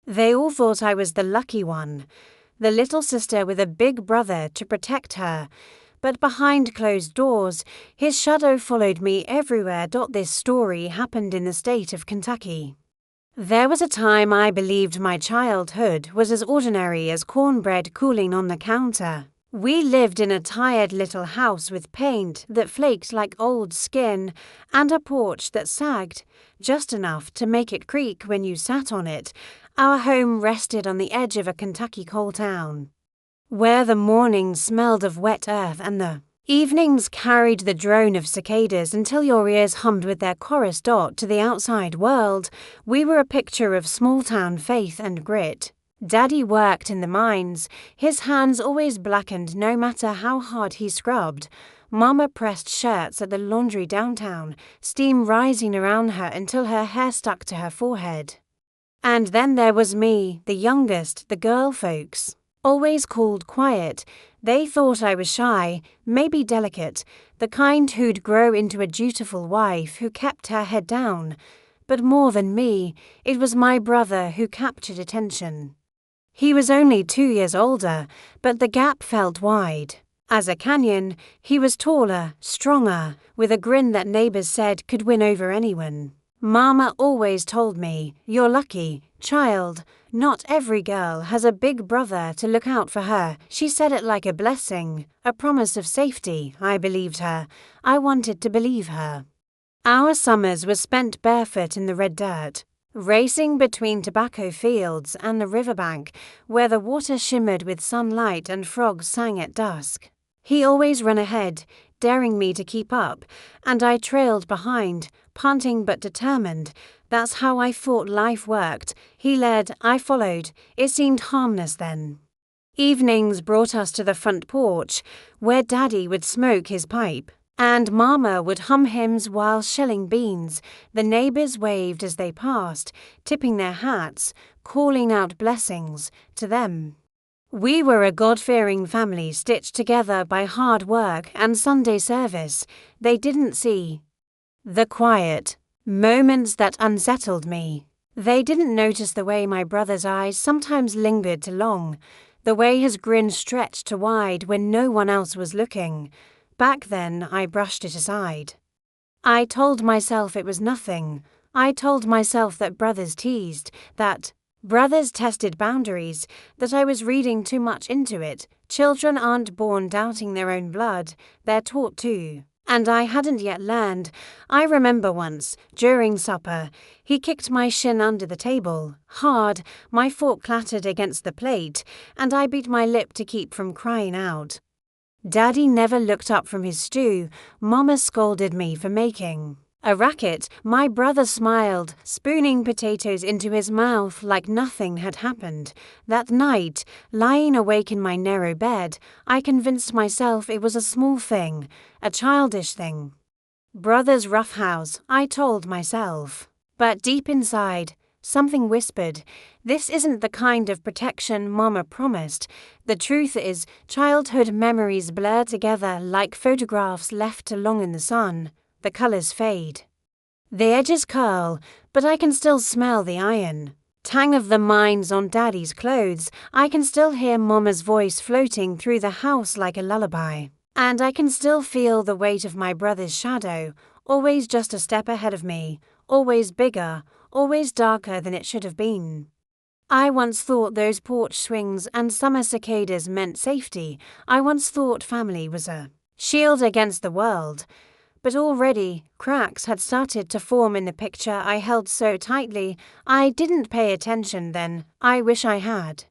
They all thought I was the lucky one, the little sister with a big brother to protect her, but behind closed doors, his shadow followed me everywhere. This story happened in the state of Kentucky. There was a time I believed my childhood was as ordinary as cornbread cooling on the counter. We lived in a tired little house with paint that flaked like old skin and a porch that sagged, just enough to make it creak when you sat on it. Our home rested on the edge of a Kentucky coal town, where the mornings smelled of wet earth and the evenings carried the drone of cicadas until your ears hummed with their chorus. To the outside world, we were a picture of small-town faith and grit. Daddy worked in the mines, his hands always blackened no matter how hard he scrubbed. Mama pressed shirts at the laundry downtown, steam rising around her until her hair stuck to her forehead. And then there was me, the youngest, the girl folks always called quiet. They thought I was shy, maybe delicate, the kind who'd grow into a dutiful wife who kept her head down. But more than me, it was my brother who captured attention. He was only 2 years older, but the gap felt wide. As a canyon, he was taller, stronger, with a grin that neighbors said could win over anyone. Mama always told me, "You're lucky, child. Not every girl has a big brother to look out for her." She said it like a blessing, a promise of safety. I believed her. I wanted to believe her. Our summers were spent barefoot in the red dirt, racing between tobacco fields and the riverbank, where the water shimmered with sunlight and frogs sang at dusk. He always ran ahead, daring me to keep up, and I trailed behind, panting but determined. That's how I thought life worked. He led, I followed. It seemed harmless then. Evenings brought us to the front porch, where Daddy would smoke his pipe, and Mama would hum hymns while shelling beans. The neighbors waved as they passed, tipping their hats, calling out blessings to them. We were a God-fearing family stitched together by hard work and Sunday service. They didn't see the quiet moments that unsettled me. They didn't notice the way my brother's eyes sometimes lingered too long, the way his grin stretched too wide when no one else was looking. Back then, I brushed it aside. I told myself it was nothing. I told myself that brothers teased, that brothers tested boundaries, that I was reading too much into it. Children aren't born doubting their own blood, they're taught to. And I hadn't yet learned. I remember once, during supper, he kicked my shin under the table, hard. My fork clattered against the plate, and I beat my lip to keep from crying out. Daddy never looked up from his stew. Mama scolded me for making a racket. My brother smiled, spooning potatoes into his mouth like nothing had happened. That night, lying awake in my narrow bed, I convinced myself it was a small thing, a childish thing. Brother's roughhouse, I told myself. But deep inside, something whispered, this isn't the kind of protection Mama promised. The truth is, childhood memories blur together like photographs left too long in the sun. The colors fade. The edges curl, but I can still smell the iron. Tang of the mines on Daddy's clothes. I can still hear Mama's voice floating through the house like a lullaby. And I can still feel the weight of my brother's shadow, always just a step ahead of me, always bigger, always darker than it should have been. I once thought those porch swings and summer cicadas meant safety. I once thought family was a shield against the world. But already, cracks had started to form in the picture I held so tightly. I didn't pay attention then. I wish I had.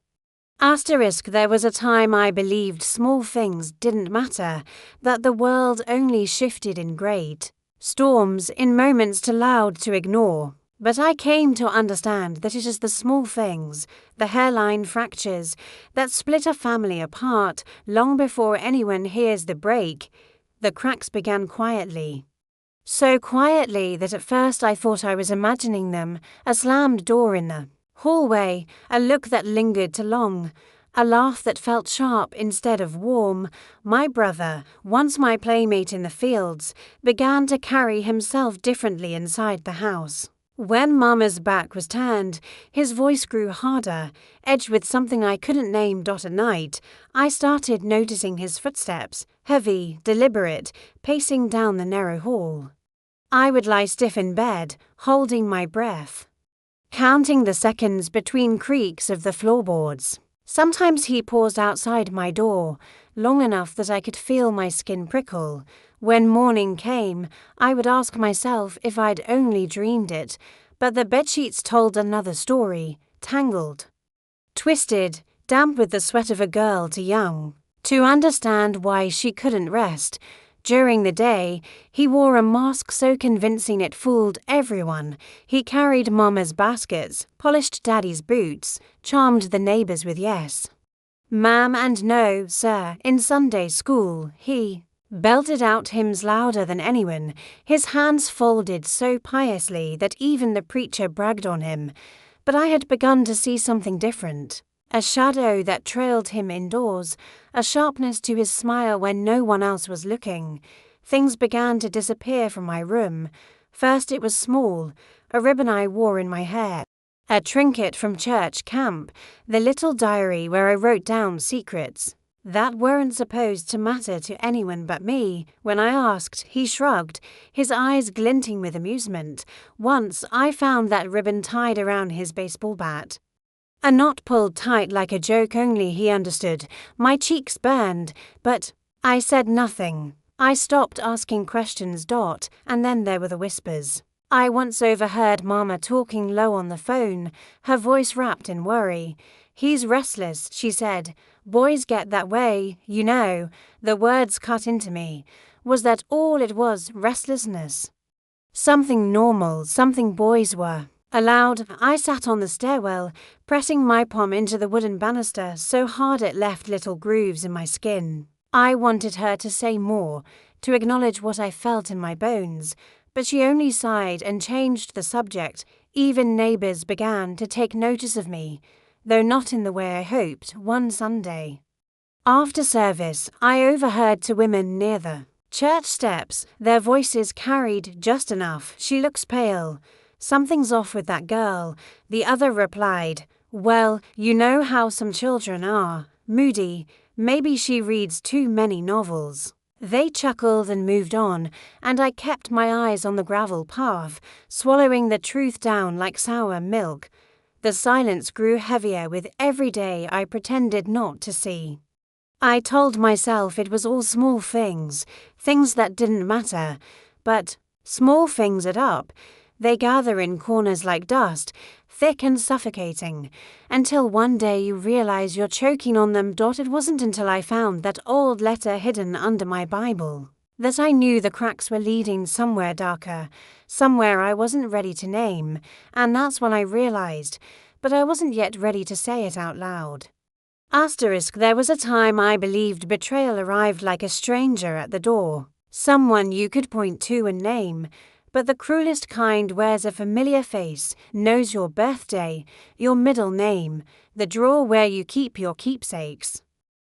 There was a time I believed small things didn't matter, that the world only shifted in grade. Storms in moments too loud to ignore. But I came to understand that it is the small things, the hairline fractures, that split a family apart long before anyone hears the break. The cracks began quietly. So quietly that at first I thought I was imagining them, a slammed door in the hallway, a look that lingered too long, a laugh that felt sharp instead of warm. My brother, once my playmate in the fields, began to carry himself differently inside the house. When Mama's back was turned, his voice grew harder, edged with something I couldn't name. At night, I started noticing his footsteps, heavy, deliberate, pacing down the narrow hall. I would lie stiff in bed, holding my breath, counting the seconds between creaks of the floorboards. Sometimes he paused outside my door, long enough that I could feel my skin prickle. When morning came, I would ask myself if I'd only dreamed it, but the bedsheets told another story, tangled, twisted, damp with the sweat of a girl too young to understand why she couldn't rest. During the day, he wore a mask so convincing it fooled everyone. He carried Mama's baskets, polished Daddy's boots, charmed the neighbors with yes, ma'am and no, sir. In Sunday school, he belted out hymns louder than anyone, his hands folded so piously that even the preacher bragged on him. But I had begun to see something different. A shadow that trailed him indoors, a sharpness to his smile when no one else was looking. Things began to disappear from my room. First it was small, a ribbon I wore in my hair, a trinket from church camp, the little diary where I wrote down secrets that weren't supposed to matter to anyone but me. When I asked, he shrugged, his eyes glinting with amusement. Once I found that ribbon tied around his baseball bat. A knot pulled tight like a joke only he understood. My cheeks burned, but I said nothing. I stopped asking questions. And then there were the whispers. I once overheard Mama talking low on the phone, her voice wrapped in worry. "He's restless," she said. "Boys get that way, you know." The words cut into me. Was that all it was, restlessness? Something normal, something boys were. Aloud, I sat on the stairwell, pressing my palm into the wooden banister so hard it left little grooves in my skin. I wanted her to say more, to acknowledge what I felt in my bones, but she only sighed and changed the subject. Even neighbors began to take notice of me, though not in the way I hoped. One Sunday, after service, I overheard two women near the church steps. Their voices carried just enough. "She looks pale. Something's off with that girl." The other replied, "Well, you know how some children are. Moody. Maybe she reads too many novels." They chuckled and moved on, and I kept my eyes on the gravel path, swallowing the truth down like sour milk. The silence grew heavier with every day I pretended not to see. I told myself it was all small things, things that didn't matter, but small things add up. They gather in corners like dust, thick and suffocating, until one day you realize you're choking on them. It wasn't until I found that old letter hidden under my Bible that I knew the cracks were leading somewhere darker, somewhere I wasn't ready to name, and that's when I realized, but I wasn't yet ready to say it out loud. There was a time I believed betrayal arrived like a stranger at the door, someone you could point to and name. But the cruelest kind wears a familiar face, knows your birthday, your middle name, the drawer where you keep your keepsakes.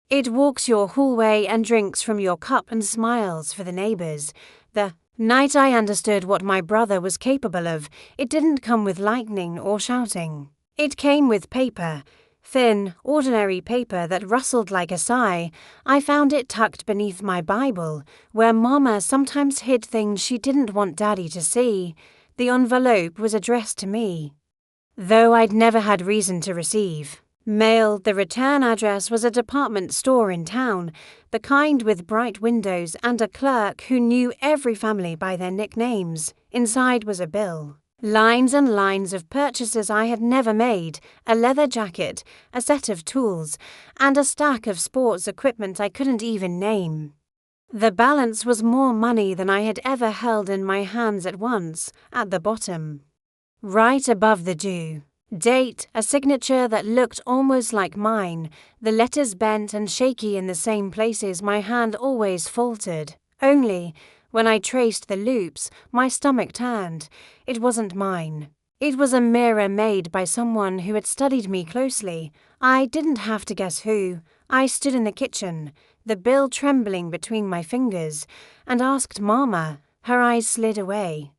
It walks your hallway and drinks from your cup and smiles for the neighbors. The night I understood what my brother was capable of, it didn't come with lightning or shouting. It came with paper. Thin, ordinary paper that rustled like a sigh. I found it tucked beneath my Bible, where Mama sometimes hid things she didn't want Daddy to see. The envelope was addressed to me, though I'd never had reason to receive mail. The return address was a department store in town, the kind with bright windows and a clerk who knew every family by their nicknames. Inside was a bill. Lines and lines of purchases I had never made, a leather jacket, a set of tools, and a stack of sports equipment I couldn't even name. The balance was more money than I had ever held in my hands at once. At the bottom, right above the due date, a signature that looked almost like mine, the letters bent and shaky in the same places my hand always faltered. Only, when I traced the loops, my stomach turned. It wasn't mine. It was a mirror made by someone who had studied me closely. I didn't have to guess who. I stood in the kitchen, the bill trembling between my fingers, and asked Mama. Her eyes slid away.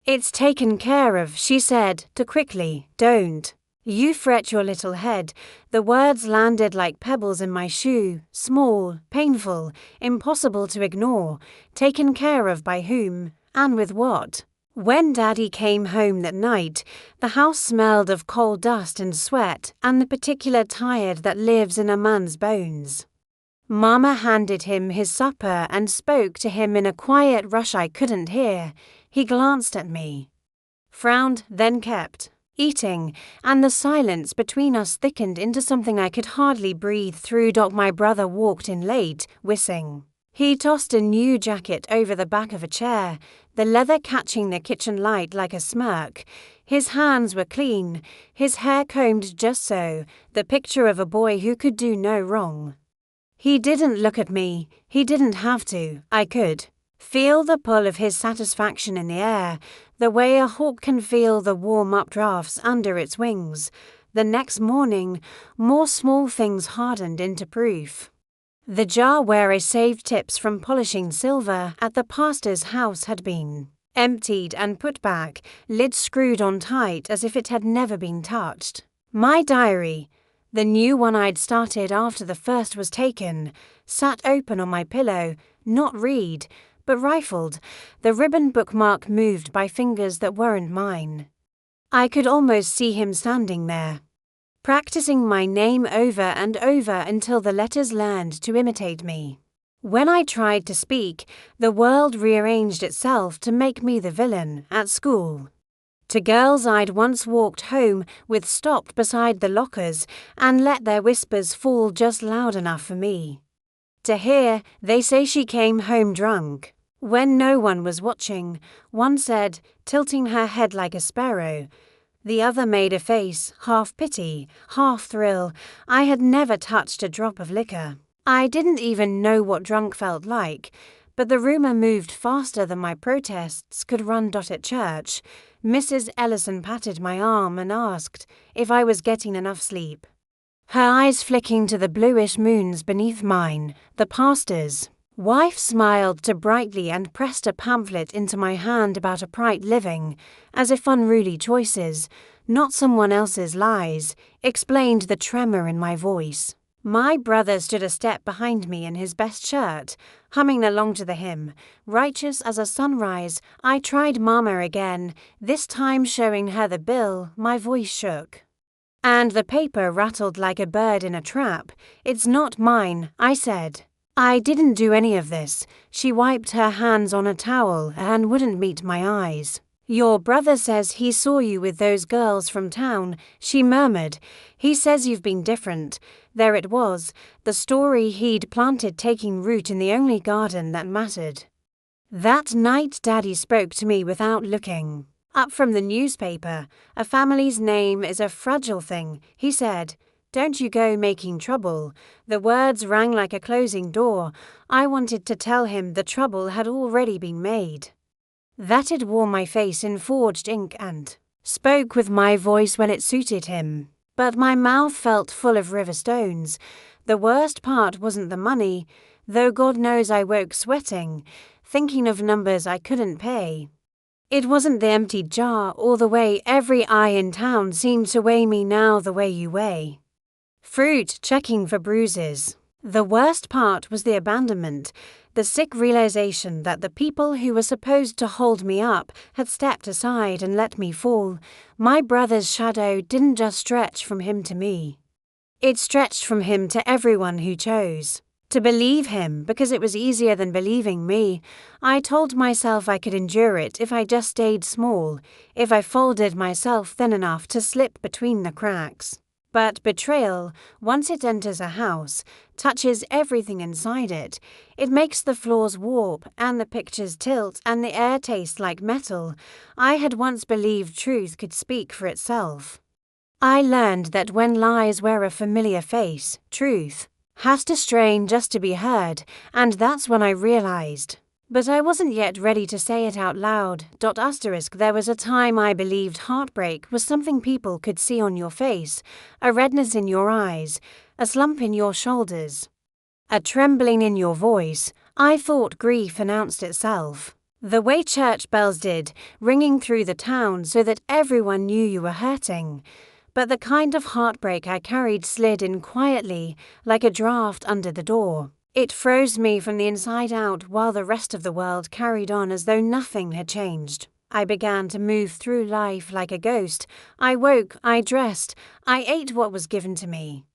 "It's taken care of," she said, too quickly. "Don't. You fret your little head." The words landed like pebbles in my shoe, small, painful, impossible to ignore. Taken care of by whom? And with what? When Daddy came home that night, the house smelled of coal dust and sweat and the particular tired that lives in a man's bones. Mama handed him his supper and spoke to him in a quiet rush I couldn't hear. He glanced at me, frowned, then kept eating, and the silence between us thickened into something I could hardly breathe through. My brother walked in late, whistling. He tossed a new jacket over the back of a chair, the leather catching the kitchen light like a smirk. His hands were clean, his hair combed just so, the picture of a boy who could do no wrong. He didn't look at me, he didn't have to, I could feel the pull of his satisfaction in the air, the way a hawk can feel the warm updrafts under its wings. The next morning, more small things hardened into proof. The jar where I saved tips from polishing silver at the pastor's house had been emptied and put back, lid screwed on tight as if it had never been touched. My diary, the new one I'd started after the first was taken, sat open on my pillow, not read, but rifled, the ribbon bookmark moved by fingers that weren't mine. I could almost see him standing there, practicing my name over and over until the letters learned to imitate me. When I tried to speak, the world rearranged itself to make me the villain at school. To girls I'd once walked home with stopped beside the lockers and let their whispers fall just loud enough for me to hear. They say she came home drunk. When no one was watching, one said, tilting her head like a sparrow. The other made a face, half pity, half thrill. I had never touched a drop of liquor. I didn't even know what drunk felt like, but the rumor moved faster than my protests could run. At church, Mrs. Ellison patted my arm and asked if I was getting enough sleep, her eyes flicking to the bluish moons beneath mine. The pastor's wife smiled too brightly and pressed a pamphlet into my hand about upright living, as if unruly choices, not someone else's lies, explained the tremor in my voice. My brother stood a step behind me in his best shirt, humming along to the hymn, righteous as a sunrise. I tried Mama again, this time showing her the bill. My voice shook, and the paper rattled like a bird in a trap. "It's not mine," I said. "I didn't do any of this." She wiped her hands on a towel and wouldn't meet my eyes. "Your brother says he saw you with those girls from town," she murmured. "He says you've been different." There it was, the story he'd planted taking root in the only garden that mattered. That night Daddy spoke to me without looking up from the newspaper. "A family's name is a fragile thing," he said. "Don't you go making trouble." The words rang like a closing door. I wanted to tell him the trouble had already been made, that it wore my face in forged ink and spoke with my voice when it suited him. But my mouth felt full of river stones. The worst part wasn't the money, though God knows I woke sweating, thinking of numbers I couldn't pay. It wasn't the empty jar or the way every eye in town seemed to weigh me now the way you weigh fruit, checking for bruises. The worst part was the abandonment, the sick realization that the people who were supposed to hold me up had stepped aside and let me fall. My brother's shadow didn't just stretch from him to me. It stretched from him to everyone who chose to believe him, because it was easier than believing me. I told myself I could endure it if I just stayed small, if I folded myself thin enough to slip between the cracks. But betrayal, once it enters a house, touches everything inside it. It makes the floors warp and the pictures tilt and the air taste like metal. I had once believed truth could speak for itself. I learned that when lies wear a familiar face, truth has to strain just to be heard, and that's when I realized. But I wasn't yet ready to say it out loud. There was a time I believed heartbreak was something people could see on your face, a redness in your eyes, a slump in your shoulders, a trembling in your voice. I thought grief announced itself. The way church bells did, ringing through the town so that everyone knew you were hurting. But the kind of heartbreak I carried slid in quietly, like a draft under the door. It froze me from the inside out while the rest of the world carried on as though nothing had changed. I began to move through life like a ghost. I woke, I dressed, I ate what was given to me.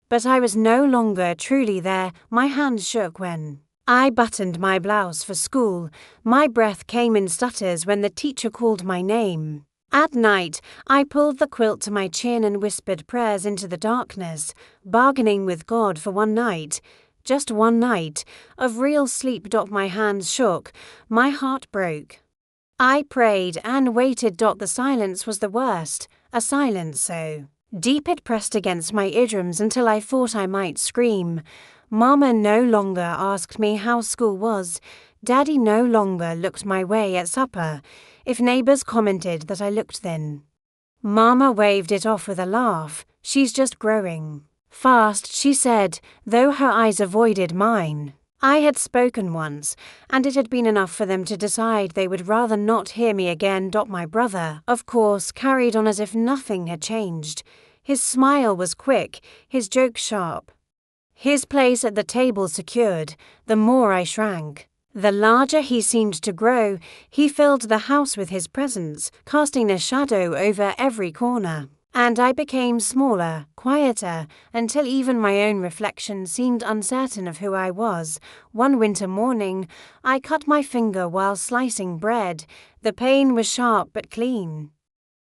But I was no longer truly there. My hands shook when I buttoned my blouse for school. My breath came in stutters when the teacher called my name. At night, I pulled the quilt to my chin and whispered prayers into the darkness, bargaining with God for one night, just one night, of real sleep. My hands shook, my heart broke. I prayed and waited. The silence was the worst, a silence so deep it pressed against my eardrums until I thought I might scream. Mama no longer asked me how school was. Daddy no longer looked my way at supper, if neighbors commented that I looked thin. Mama waved it off with a laugh. She's just growing fast, she said, though her eyes avoided mine. I had spoken once, and it had been enough for them to decide they would rather not hear me again. My brother, of course, carried on as if nothing had changed. His smile was quick, his joke sharp. His place at the table secured. The more I shrank, the larger he seemed to grow. He filled the house with his presence, casting a shadow over every corner. And I became smaller, quieter, until even my own reflection seemed uncertain of who I was. One winter morning, I cut my finger while slicing bread. The pain was sharp but clean.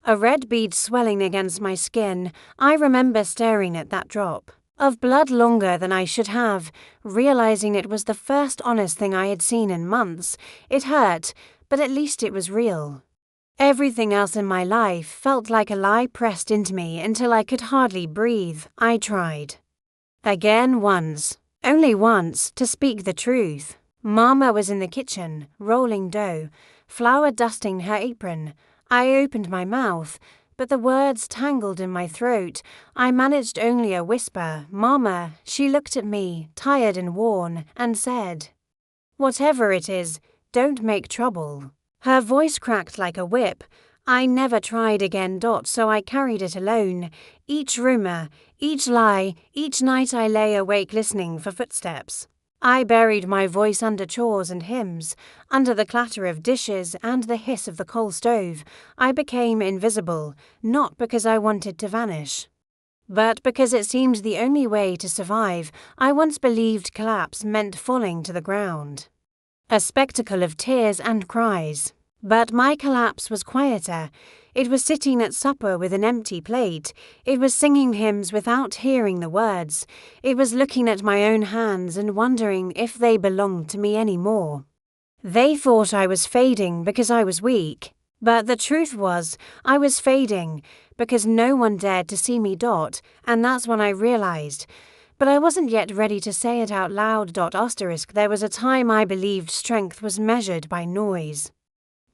A red bead swelling against my skin. I remember staring at that drop of blood longer than I should have, realizing it was the first honest thing I had seen in months. It hurt, but at least it was real. Everything else in my life felt like a lie pressed into me until I could hardly breathe. I tried again once, only once, to speak the truth. Mama was in the kitchen, rolling dough, flour dusting her apron. I opened my mouth, but the words tangled in my throat. I managed only a whisper, "Mama." She looked at me, tired and worn, and said, "Whatever it is, don't make trouble." Her voice cracked like a whip. I never tried again. So I carried it alone. Each rumor, each lie, each night I lay awake listening for footsteps. I buried my voice under chores and hymns, under the clatter of dishes and the hiss of the coal stove. I became invisible, not because I wanted to vanish, but because it seemed the only way to survive. I once believed collapse meant falling to the ground, a spectacle of tears and cries. But my collapse was quieter. It was sitting at supper with an empty plate. It was singing hymns without hearing the words. It was looking at my own hands and wondering if they belonged to me anymore. They thought I was fading because I was weak. But the truth was, I was fading because no one dared to see me. And that's when I realized. But I wasn't yet ready to say it out loud. There was a time I believed strength was measured by noise.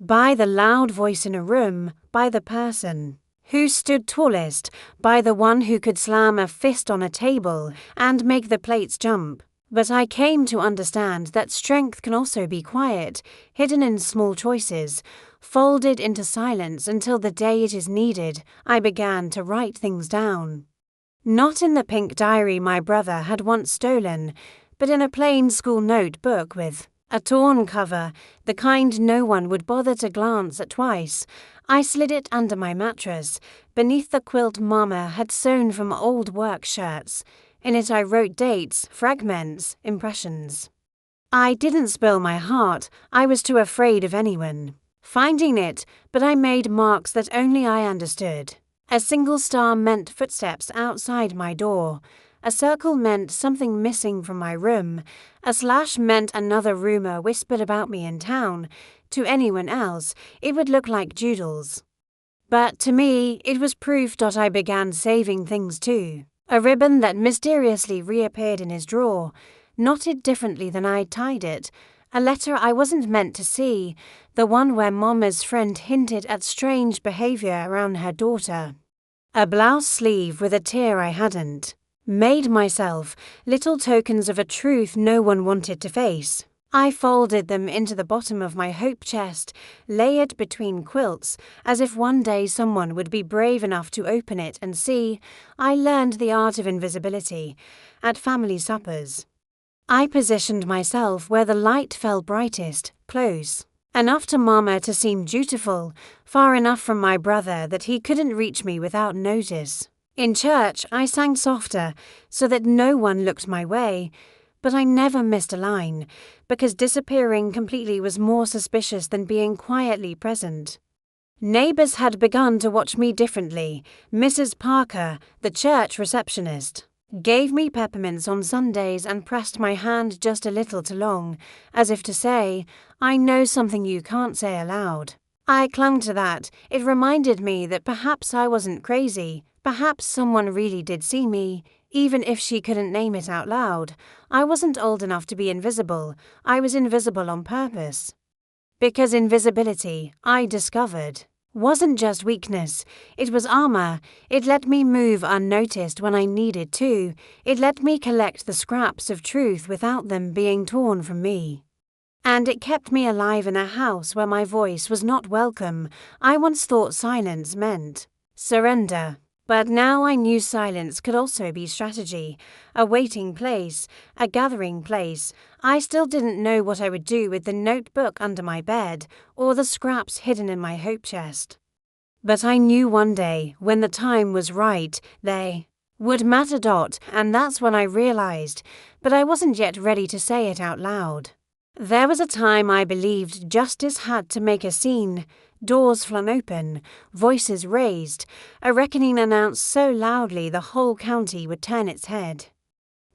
By the loud voice in a room, by the person who stood tallest, by the one who could slam a fist on a table and make the plates jump. But I came to understand that strength can also be quiet, hidden in small choices, folded into silence until the day it is needed. I began to write things down. Not in the pink diary my brother had once stolen, but in a plain school notebook with a torn cover, the kind no one would bother to glance at twice. I slid it under my mattress, beneath the quilt Mama had sewn from old work shirts. In it I wrote dates, fragments, impressions. I didn't spill my heart. I was too afraid of anyone finding it, but I made marks that only I understood. A single star meant footsteps outside my door. A circle meant something missing from my room. A slash meant another rumor whispered about me in town. To anyone else, it would look like doodles. But to me, it was proof. I began saving things too. A ribbon that mysteriously reappeared in his drawer, knotted differently than I'd tied it. A letter I wasn't meant to see, the one where Mama's friend hinted at strange behavior around her daughter. A blouse sleeve with a tear I hadn't made myself, little tokens of a truth no one wanted to face. I folded them into the bottom of my hope chest, layered between quilts, as if one day someone would be brave enough to open it and see. I learned the art of invisibility at family suppers. I positioned myself where the light fell brightest, close enough to Mama to seem dutiful, far enough from my brother that he couldn't reach me without notice. In church, I sang softer so that no one looked my way, but I never missed a line, because disappearing completely was more suspicious than being quietly present. Neighbors had begun to watch me differently. Mrs. Parker, the church receptionist, gave me peppermints on Sundays and pressed my hand just a little too long, as if to say, "I know something you can't say aloud." I clung to that. It reminded me that perhaps I wasn't crazy. Perhaps someone really did see me, even if she couldn't name it out loud. I wasn't old enough to be invisible. I was invisible on purpose. Because invisibility, I discovered, wasn't just weakness. It was armor. It let me move unnoticed when I needed to. It let me collect the scraps of truth without them being torn from me. And it kept me alive in a house where my voice was not welcome. I once thought silence meant surrender. But now I knew silence could also be strategy, a waiting place, a gathering place. I still didn't know what I would do with the notebook under my bed or the scraps hidden in my hope chest. But I knew one day, when the time was right, they would matter. And that's when I realized, but I wasn't yet ready to say it out loud. There was a time I believed justice had to make a scene. Doors flung open, voices raised, a reckoning announced so loudly the whole county would turn its head.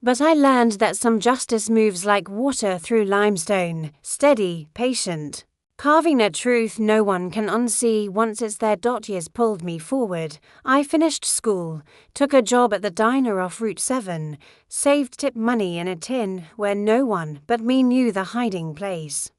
But I learned that some justice moves like water through limestone, steady, patient, carving a truth no one can unsee once it's there. Years pulled me forward. I finished school, took a job at the diner off Route 7, saved tip money in a tin where no one but me knew the hiding place.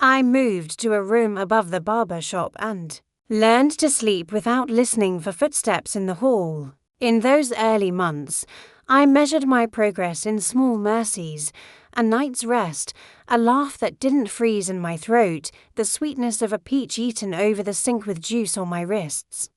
I moved to a room above the barber shop and learned to sleep without listening for footsteps in the hall. In those early months, I measured my progress in small mercies, a night's rest, a laugh that didn't freeze in my throat, the sweetness of a peach eaten over the sink with juice on my wrists.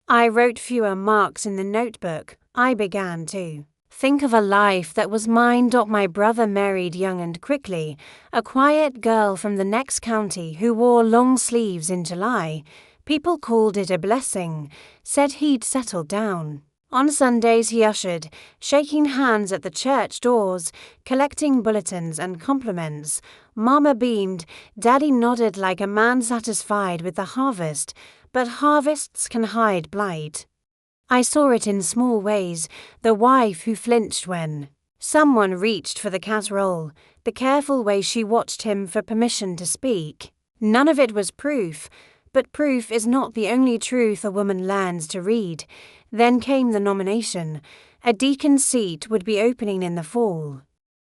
I wrote fewer marks in the notebook. I began to think of a life that was mine. My brother married young and quickly, a quiet girl from the next county who wore long sleeves in July. People called it a blessing, said he'd settled down. On Sundays he ushered, shaking hands at the church doors, collecting bulletins and compliments. Mama beamed, Daddy nodded like a man satisfied with the harvest, but harvests can hide blight. I saw it in small ways, the wife who flinched when someone reached for the casserole, the careful way she watched him for permission to speak. None of it was proof, but proof is not the only truth a woman learns to read. Then came the nomination. A deacon's seat would be opening in the fall.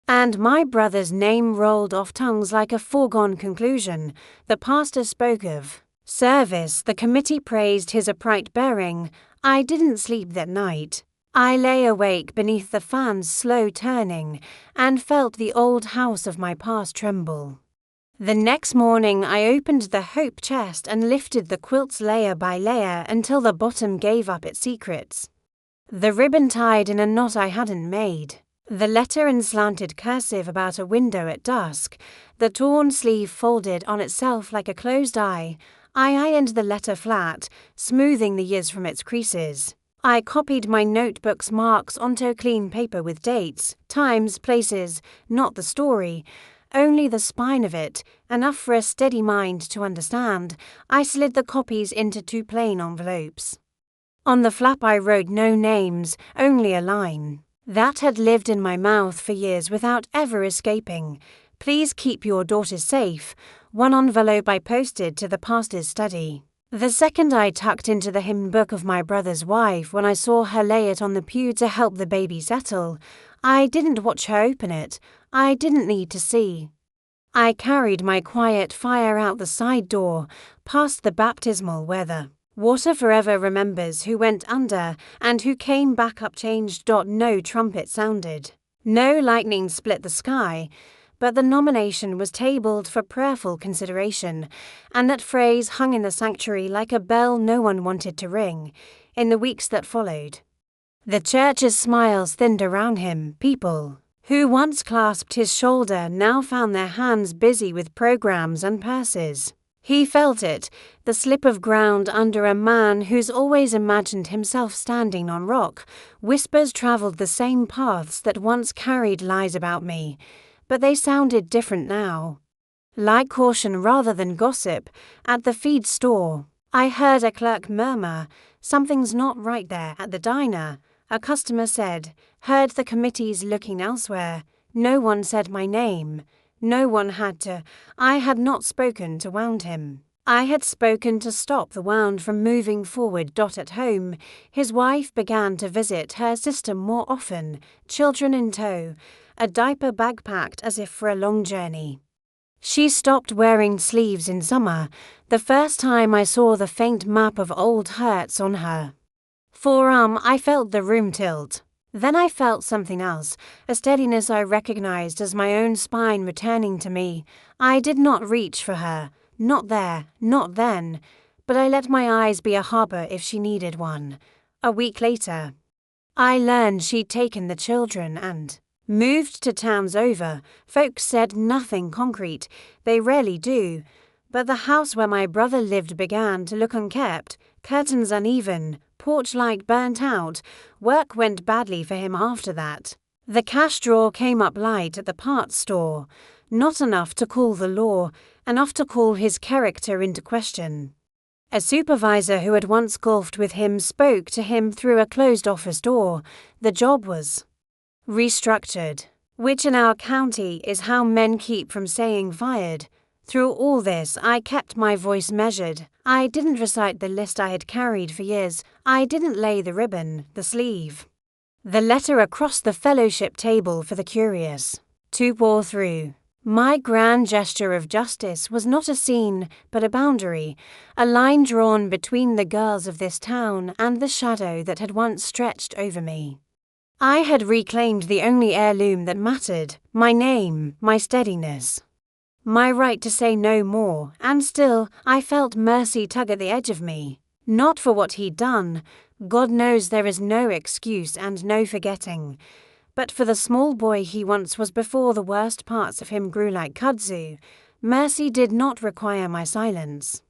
And my brother's name rolled off tongues like a foregone conclusion. The pastor spoke of service, the committee praised his upright bearing. I didn't sleep that night. I lay awake beneath the fan's slow turning and felt the old house of my past tremble. The next morning I opened the hope chest and lifted the quilts layer by layer until the bottom gave up its secrets. The ribbon tied in a knot I hadn't made. The letter in slanted cursive about a window at dusk. The torn sleeve folded on itself like a closed eye. I ironed the letter flat, smoothing the years from its creases. I copied my notebook's marks onto clean paper with dates, times, places, not the story, only the spine of it, enough for a steady mind to understand. I slid the copies into 2 plain envelopes. On the flap I wrote no names, only a line. That had lived in my mouth for years without ever escaping. Please keep your daughter safe. 1 envelope I posted to the pastor's study. The second I tucked into the hymn book of my brother's wife when I saw her lay it on the pew to help the baby settle. I didn't watch her open it. I didn't need to see. I carried my quiet fire out the side door, past the baptismal where the water forever remembers who went under and who came back up changed. No trumpet sounded. No lightning split the sky. but the nomination was tabled for prayerful consideration, and that phrase hung in the sanctuary like a bell no one wanted to ring. In the weeks that followed, the church's smiles thinned around him. People who once clasped his shoulder now found their hands busy with programs and purses. He felt it, the slip of ground under a man who's always imagined himself standing on rock. Whispers travelled the same paths that once carried lies about me, but they sounded different now. Like caution rather than gossip, at the feed store, I heard a clerk murmur, "Something's not right there." At the diner, a customer said, "Heard the committee's looking elsewhere." No one said my name. No one had to. I had not spoken to wound him. I had spoken to stop the wound from moving forward. At home, his wife began to visit her sister more often, children in tow, a diaper bag packed as if for a long journey. She stopped wearing sleeves in summer, the first time I saw the faint map of old hurts on her forearm. I felt the room tilt. Then I felt something else, a steadiness I recognized as my own spine returning to me. I did not reach for her, not there, not then, but I let my eyes be a harbor if she needed one. A week later, I learned she'd taken the children and moved to towns over. Folks said nothing concrete, they rarely do, but the house where my brother lived began to look unkept, curtains uneven, porch light burnt out. Work went badly for him after that. The cash drawer came up light at the parts store, not enough to call the law, enough to call his character into question. A supervisor who had once golfed with him spoke to him through a closed office door. The job was restructured, which in our county is how men keep from saying fired. Through all this, I kept my voice measured. I didn't recite the list I had carried for years. I didn't lay the ribbon, the sleeve, the letter across the fellowship table for the curious to bore through. My grand gesture of justice was not a scene, but a boundary, a line drawn between the girls of this town and the shadow that had once stretched over me. I had reclaimed the only heirloom that mattered, my name, my steadiness, my right to say no more, and still I felt mercy tug at the edge of me. Not for what he'd done, God knows there is no excuse and no forgetting, but for the small boy he once was before the worst parts of him grew like kudzu. Mercy did not require my silence.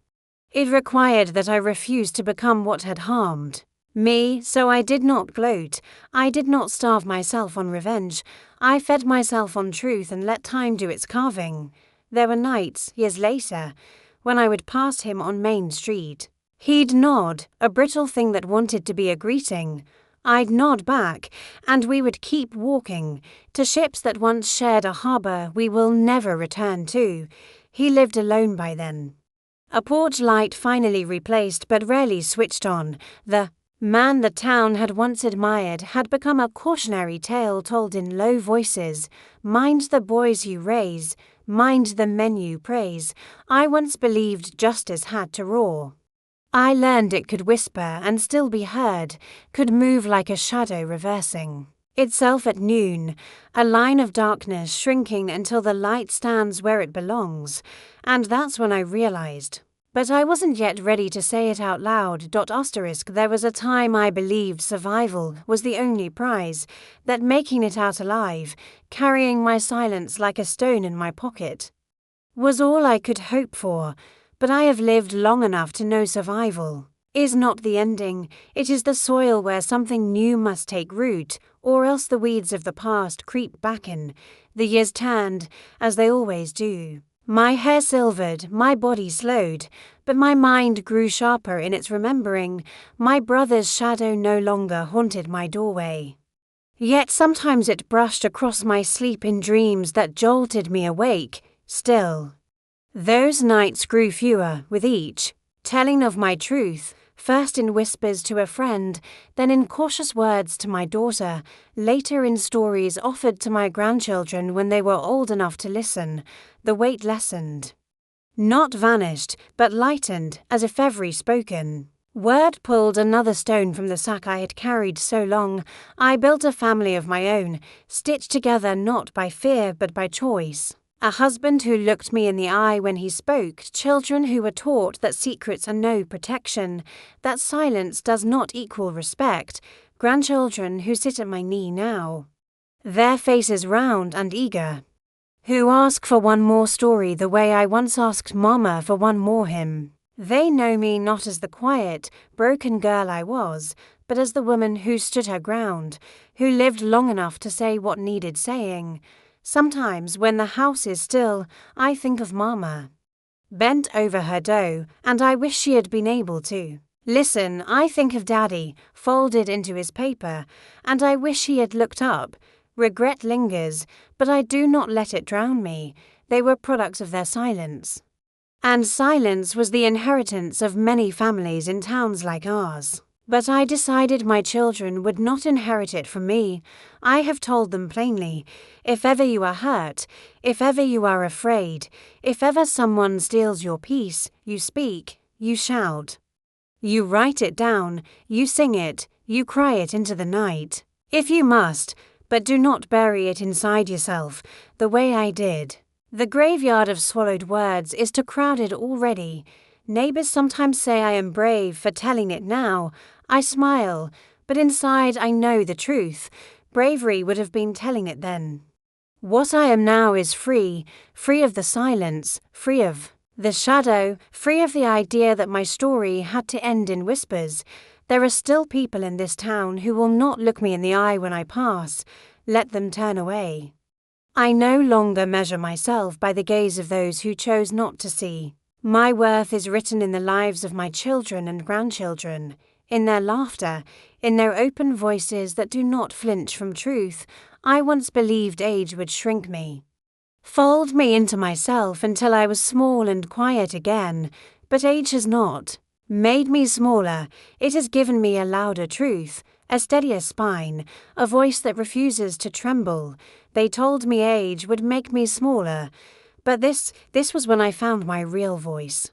It required that I refused to become what had harmed me, so I did not gloat. I did not starve myself on revenge. I fed myself on truth and let time do its carving. There were nights, years later, when I would pass him on Main Street. He'd nod, a brittle thing that wanted to be a greeting. I'd nod back, and we would keep walking, to ships that once shared a harbour we will never return to. He lived alone by then. A porch light finally replaced but rarely switched on. The man the town had once admired had become a cautionary tale told in low voices. Mind the boys you raise, mind the men you praise. I once believed justice had to roar. I learned it could whisper and still be heard, could move like a shadow reversing itself at noon, a line of darkness shrinking until the light stands where it belongs, and that's when I realized. But I wasn't yet ready to say it out loud. There was a time I believed survival was the only prize, that making it out alive, carrying my silence like a stone in my pocket, was all I could hope for. But I have lived long enough to know survival is not the ending. It is the soil where something new must take root, or else the weeds of the past creep back in. The years turned, as they always do. My hair silvered, my body slowed, but my mind grew sharper in its remembering. My brother's shadow no longer haunted my doorway. Yet sometimes it brushed across my sleep in dreams that jolted me awake. Still, those nights grew fewer with each telling of my truth, first in whispers to a friend, then in cautious words to my daughter, later in stories offered to my grandchildren when they were old enough to listen. The weight lessened. Not vanished, but lightened, as if every spoken word pulled another stone from the sack I had carried so long. I built a family of my own, stitched together not by fear but by choice. A husband who looked me in the eye when he spoke, children who were taught that secrets are no protection, that silence does not equal respect, grandchildren who sit at my knee now, their faces round and eager, who ask for one more story the way I once asked Mama for one more hymn. They know me not as the quiet, broken girl I was, but as the woman who stood her ground, who lived long enough to say what needed saying. Sometimes, when the house is still, I think of Mama, bent over her dough, and I wish she had been able to listen. I think of Daddy, folded into his paper, and I wish he had looked up. Regret lingers, but I do not let it drown me. They were products of their silence. And silence was the inheritance of many families in towns like ours. But I decided my children would not inherit it from me. I have told them plainly, if ever you are hurt, if ever you are afraid, if ever someone steals your peace, you speak, you shout. You write it down, you sing it, you cry it into the night. If you must, but do not bury it inside yourself, the way I did. The graveyard of swallowed words is too crowded already. Neighbors sometimes say I am brave for telling it now. I smile, but inside I know the truth. Bravery would have been telling it then. What I am now is free, free of the silence, free of the shadow, free of the idea that my story had to end in whispers. There are still people in this town who will not look me in the eye when I pass. Let them turn away. I no longer measure myself by the gaze of those who chose not to see. My worth is written in the lives of my children and grandchildren, in their laughter, in their open voices that do not flinch from truth. I once believed age would shrink me, fold me into myself until I was small and quiet again, but age has not made me smaller. It has given me a louder truth, a steadier spine, a voice that refuses to tremble. They told me age would make me smaller, but this was when I found my real voice.